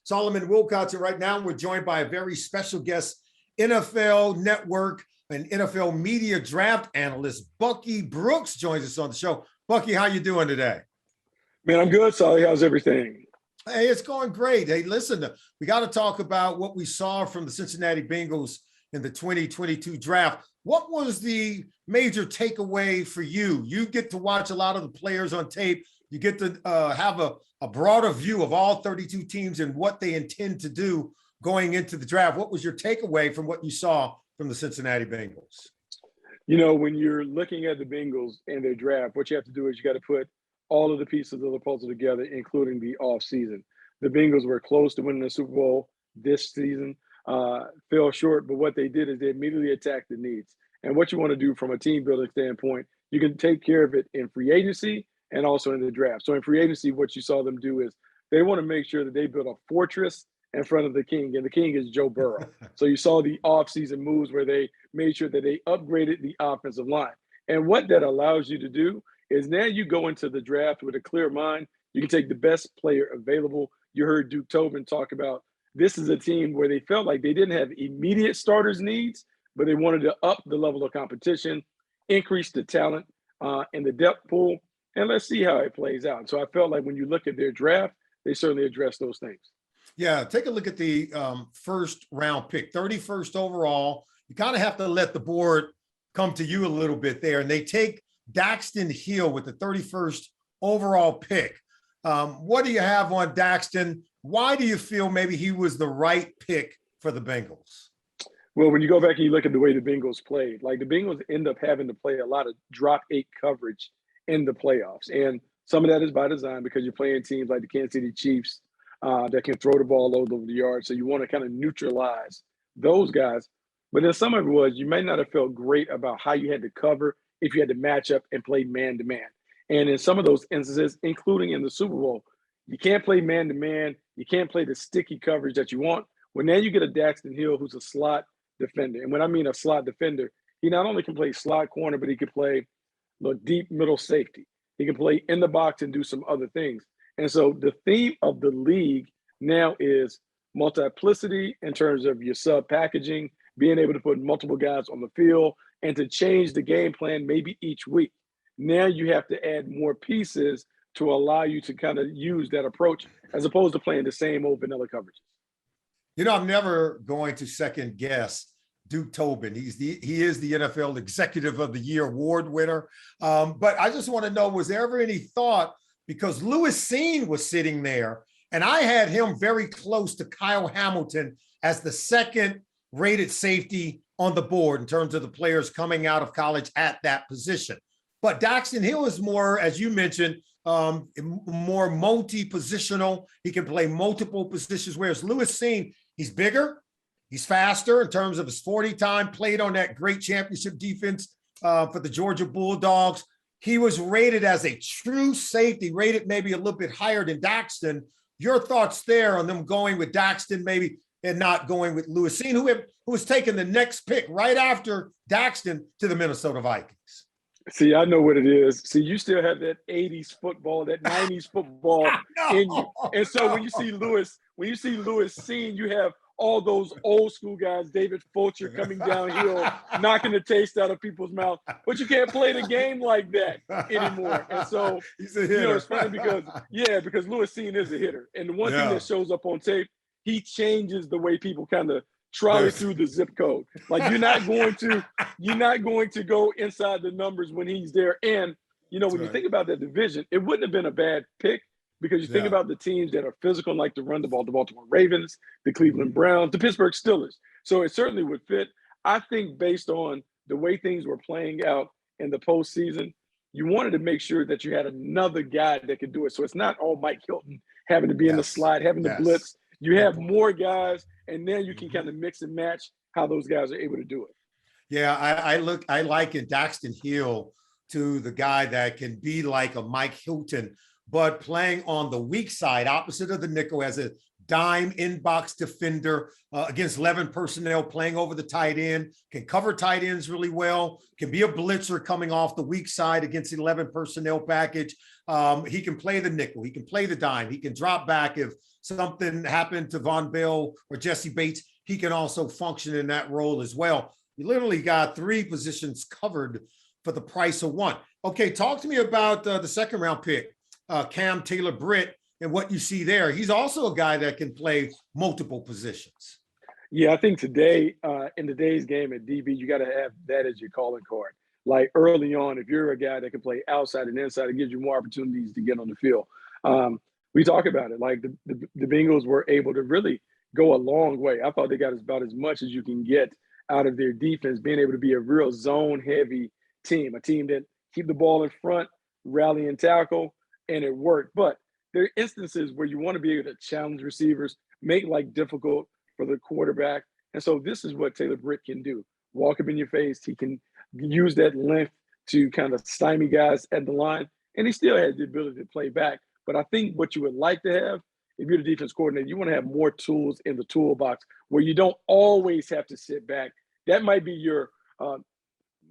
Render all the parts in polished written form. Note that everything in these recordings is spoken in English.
Solomon Wilcots, and right now we're joined by a very special guest, NFL Network and NFL Media Draft Analyst Bucky Brooks joins us on the show. Bucky, how you doing today? Man, I'm good, Solly. How's everything? Hey, it's going great. Hey, listen, we got to talk about what we saw from the Cincinnati Bengals in the 2022 draft. What was the major takeaway for you? You get to watch a lot of the players on tape. You get to have a broader view of all 32 teams and what they intend to do going into the draft. What was your takeaway from what you saw from the Cincinnati Bengals? You know, when you're looking at the Bengals and their draft, what you have to do is you got to put all of the pieces of the puzzle together, including the offseason. The Bengals were close to winning the Super Bowl this season, fell short, but what they did is they immediately attacked the needs. And what you want to do from a team building standpoint, you can take care of it in free agency and also in the draft. So in free agency, what you saw them do is they want to make sure that they build a fortress in front of the king, and the king is Joe Burrow. So you saw the offseason moves where they made sure that they upgraded the offensive line. And what that allows you to do is now you go into the draft with a clear mind. You can take the best player available. You heard Duke Tobin talk about this is a team where they felt like they didn't have immediate starters needs, but they wanted to up the level of competition, increase the talent in the depth pool, and let's see how it plays out. So I felt like when you look at their draft, they certainly addressed those things. Yeah, take a look at the first round pick, 31st overall. You kind of have to let the board come to you a little bit there. And they take Daxton Hill with the 31st overall pick. What do you have on Daxton? Why do you feel maybe he was the right pick for the Bengals? Well, when you go back and you look at the way the Bengals played, like the Bengals end up having to play a lot of drop 8 coverage in the playoffs. And some of that is by design because you're playing teams like the Kansas City Chiefs that can throw the ball over the yard. So you want to kind of neutralize those guys. But then some of it was you may not have felt great about how you had to cover if you had to match up and play man-to-man. And in some of those instances, including in the Super Bowl, you can't play man-to-man. You can't play the sticky coverage that you want. Well, now you get a Daxton Hill who's a slot defender. And when I mean a slot defender, he not only can play slot corner, but he can play deep middle safety. He can play in the box and do some other things. And so the theme of the league now is multiplicity in terms of your sub packaging, being able to put multiple guys on the field, and to change the game plan maybe each week. Now you have to add more pieces to allow you to kind of use that approach as opposed to playing the same old vanilla coverages. You know, I'm never going to second guess Duke Tobin. He is the NFL Executive of the Year award winner. But I just want to know, was there ever any thought, because Lewis Cine was sitting there, and I had him very close to Kyle Hamilton as the second rated safety on the board in terms of the players coming out of college at that position. But Daxton Hill is more, as you mentioned, more multi-positional. He can play multiple positions, whereas Lewis Cine, he's bigger, he's faster in terms of his 40 time, played on that great championship defense for the Georgia Bulldogs. He was rated as a true safety, rated maybe a little bit higher than Daxton. Your thoughts there on them going with Daxton maybe and not going with Lewis Cine, who was taking the next pick right after Daxton to the Minnesota Vikings? See, I know what it is. See, you still have that 80s football, that 90s football in you. And so when you see Lewis Cine, you have all those old school guys, David Fulcher coming downhill, knocking the taste out of people's mouth. But you can't play the game like that anymore. And so, he's a hitter. It's funny because Lewis Cine is a hitter. And the one thing that shows up on tape, he changes the way people kind of trolley through the zip code. Like you're not going to go inside the numbers when he's there. And, when you think about that division, it wouldn't have been a bad pick. Because you think about the teams that are physical and like to run the ball, the Baltimore Ravens, the Cleveland Browns, the Pittsburgh Steelers. So it certainly would fit. I think based on the way things were playing out in the postseason, you wanted to make sure that you had another guy that could do it. So it's not all Mike Hilton having to be in the slot, having to blitz. You have more guys, and then you can kind of mix and match how those guys are able to do it. Yeah, I liken Daxton Hill to the guy that can be like a Mike Hilton, but playing on the weak side, opposite of the nickel, as a dime inbox defender against 11 personnel, playing over the tight end, can cover tight ends really well, can be a blitzer coming off the weak side against 11 personnel package. He can play the nickel. He can play the dime. He can drop back if something happened to Von Bell or Jesse Bates, he can also function in that role as well. You literally got 3 positions covered for the price of 1. Okay, talk to me about the second round pick, Cam Taylor-Britt, and what you see there. He's also a guy that can play multiple positions. Yeah, I think today, in today's game at DB, you got to have that as your calling card. Like early on, if you're a guy that can play outside and inside, it gives you more opportunities to get on the field. We talk about it. Like the Bengals were able to really go a long way. I thought they got about as much as you can get out of their defense, being able to be a real zone-heavy team, a team that keep the ball in front, rally and tackle, and it worked. But there are instances where you want to be able to challenge receivers, make life difficult for the quarterback. And so this is what Taylor-Britt can do. Walk up in your face. He can use that length to kind of stymie guys at the line. And he still has the ability to play back. But I think what you would like to have, if you're the defense coordinator, you want to have more tools in the toolbox where you don't always have to sit back. That might be your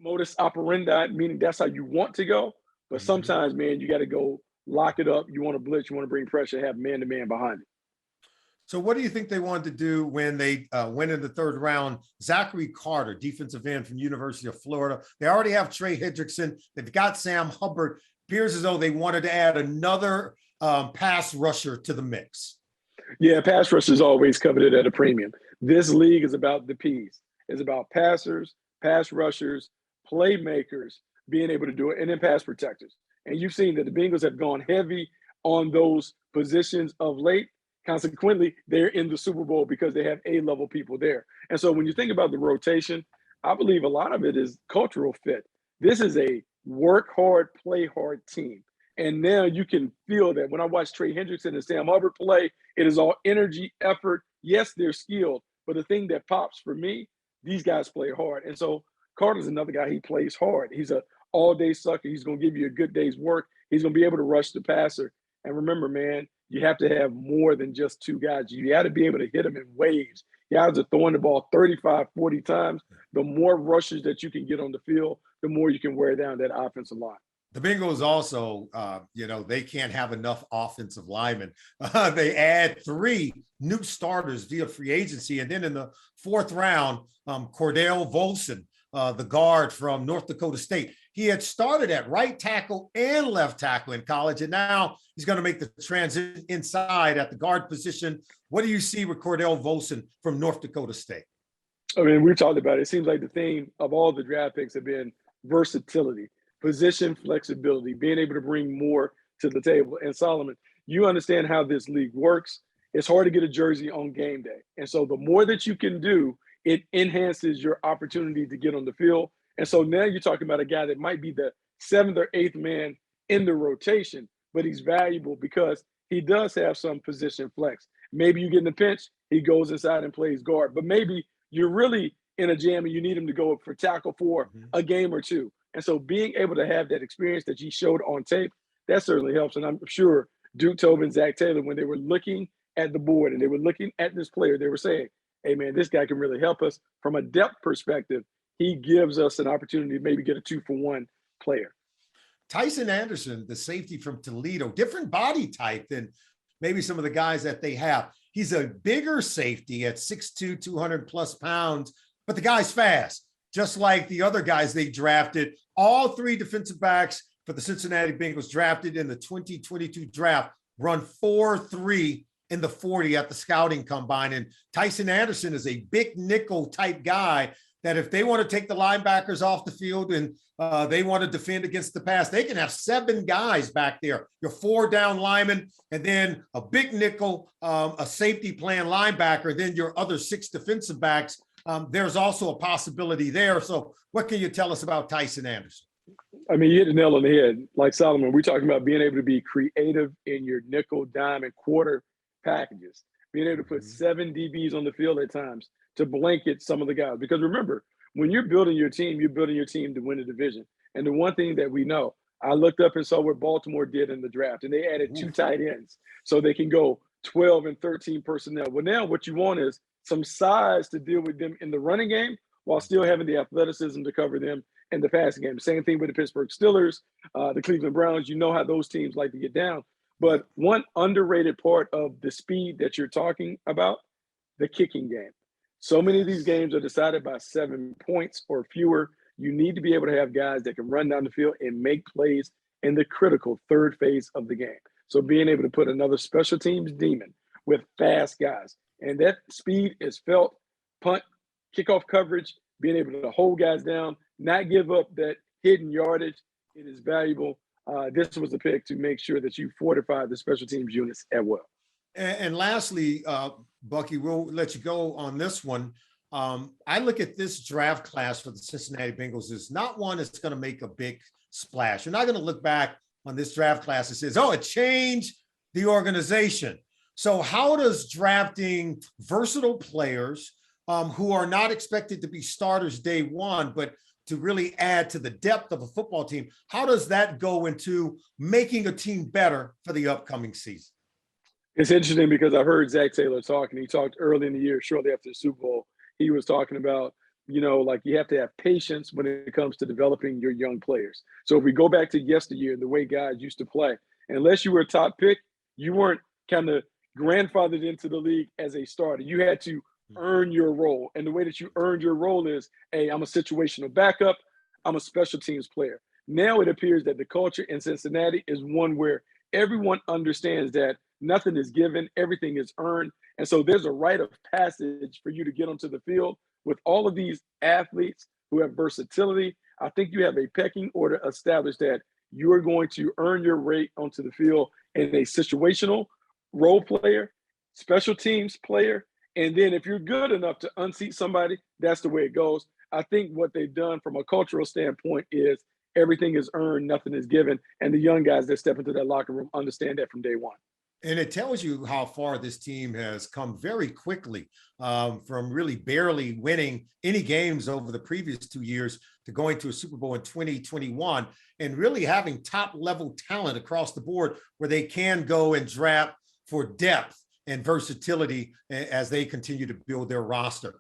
modus operandi, meaning that's how you want to go. But sometimes, man, you got to go lock it up. You want to blitz, you want to bring pressure, have man-to-man behind it. So what do you think they wanted to do when they went in the third round? Zachary Carter, defensive end from University of Florida. They already have Trey Hendrickson. They've got Sam Hubbard. Appears as though they wanted to add another pass rusher to the mix. Yeah, pass rush is always coveted at a premium. This league is about the P's. It's about passers, pass rushers, playmakers, being able to do it, and then pass protectors. And you've seen that the Bengals have gone heavy on those positions of late. Consequently, they're in the Super Bowl because they have A-level people there. And so when you think about the rotation, I believe a lot of it is cultural fit. This is a work hard, play hard team. And now you can feel that when I watch Trey Hendrickson and Sam Hubbard play, it is all energy, effort. Yes, they're skilled, but the thing that pops for me, these guys play hard. And so Carter's another guy, he plays hard. He's an all-day sucker. He's going to give you a good day's work. He's going to be able to rush the passer. And remember, man, you have to have more than just 2 guys. You got to be able to hit them in waves. Guys are throwing the ball 35, 40 times. The more rushes that you can get on the field, the more you can wear down that offensive line. The Bengals also, they can't have enough offensive linemen. They add 3 new starters via free agency. And then in the 4th round, Cordell Volson, the guard from North Dakota State. He had started at right tackle and left tackle in college, and now he's going to make the transition inside at the guard position. What do you see with Cordell Volson from North Dakota State? I mean, we've talked about it. It seems like the theme of all the draft picks have been versatility, position flexibility, being able to bring more to the table. And Solomon, you understand how this league works. It's hard to get a jersey on game day. And so the more that you can do, it enhances your opportunity to get on the field. And so now you're talking about a guy that might be the 7th or 8th man in the rotation, but he's valuable because he does have some position flex. Maybe you get in the pinch, he goes inside and plays guard, but maybe you're really in a jam and you need him to go for tackle for a game or 2. And so being able to have that experience that he showed on tape, that certainly helps. And I'm sure Duke Tobin, Zach Taylor, when they were looking at the board and they were looking at this player, they were saying, hey, man, this guy can really help us from a depth perspective. He gives us an opportunity to maybe get a 2-for-1 player. Tyson Anderson, the safety from Toledo, different body type than maybe some of the guys that they have. He's a bigger safety at 6'2", 200 plus pounds, but the guy's fast, just like the other guys they drafted. All 3 defensive backs for the Cincinnati Bengals drafted in the 2022 draft run 4.3 in the 40 at the scouting combine. And Tyson Anderson is a big nickel type guy that if they want to take the linebackers off the field and they want to defend against the pass, they can have 7 guys back there. Your 4 down linemen, and then a big nickel, a safety playing linebacker, then your other 6 defensive backs. There's also a possibility there. So what can you tell us about Tyson Anderson? I mean, you hit the nail on the head. Like Solomon, we're talking about being able to be creative in your nickel, dime, and quarter packages. Being able to put 7 DBs on the field at times to blanket some of the guys. Because remember, when you're building your team to win the division. And the one thing that we know, I looked up and saw what Baltimore did in the draft, and they added 2 tight ends so they can go 12 and 13 personnel. Well, now what you want is some size to deal with them in the running game while still having the athleticism to cover them in the passing game. Same thing with the Pittsburgh Steelers, the Cleveland Browns. You know how those teams like to get down. But one underrated part of the speed that you're talking about, the kicking game. So many of these games are decided by 7 points or fewer. You need to be able to have guys that can run down the field and make plays in the critical third phase of the game. So being able to put another special teams demon with fast guys. And that speed is felt, punt, kickoff coverage, being able to hold guys down, not give up that hidden yardage. It is valuable. This was the pick to make sure that you fortify the special teams units as well. And lastly, Bucky, we'll let you go on this one. I look at this draft class for the Cincinnati Bengals as not one that's going to make a big splash. You're not going to look back on this draft class and says, oh, it changed the organization. So how does drafting versatile players who are not expected to be starters day one, but to really add to the depth of a football team, how does that go into making a team better for the upcoming season? It's interesting because I heard Zach Taylor talking. He talked early in the year, shortly after the Super Bowl. He was talking about, like you have to have patience when it comes to developing your young players. So if we go back to yesteryear, the way guys used to play, unless you were a top pick, you weren't kind of grandfathered into the league as a starter. You had to earn your role. And the way that you earned your role is, hey, I'm a situational backup. I'm a special teams player. Now it appears that the culture in Cincinnati is one where everyone understands that nothing is given, everything is earned. And so there's a rite of passage for you to get onto the field with all of these athletes who have versatility. I think you have a pecking order established that you are going to earn your rate onto the field in a situational role player, special teams player. And then if you're good enough to unseat somebody, that's the way it goes. I think what they've done from a cultural standpoint is everything is earned, nothing is given. And the young guys that step into that locker room understand that from day one. And it tells you how far this team has come very quickly from really barely winning any games over the previous 2 years to going to a Super Bowl in 2021 and really having top level talent across the board where they can go and draft for depth and versatility as they continue to build their roster.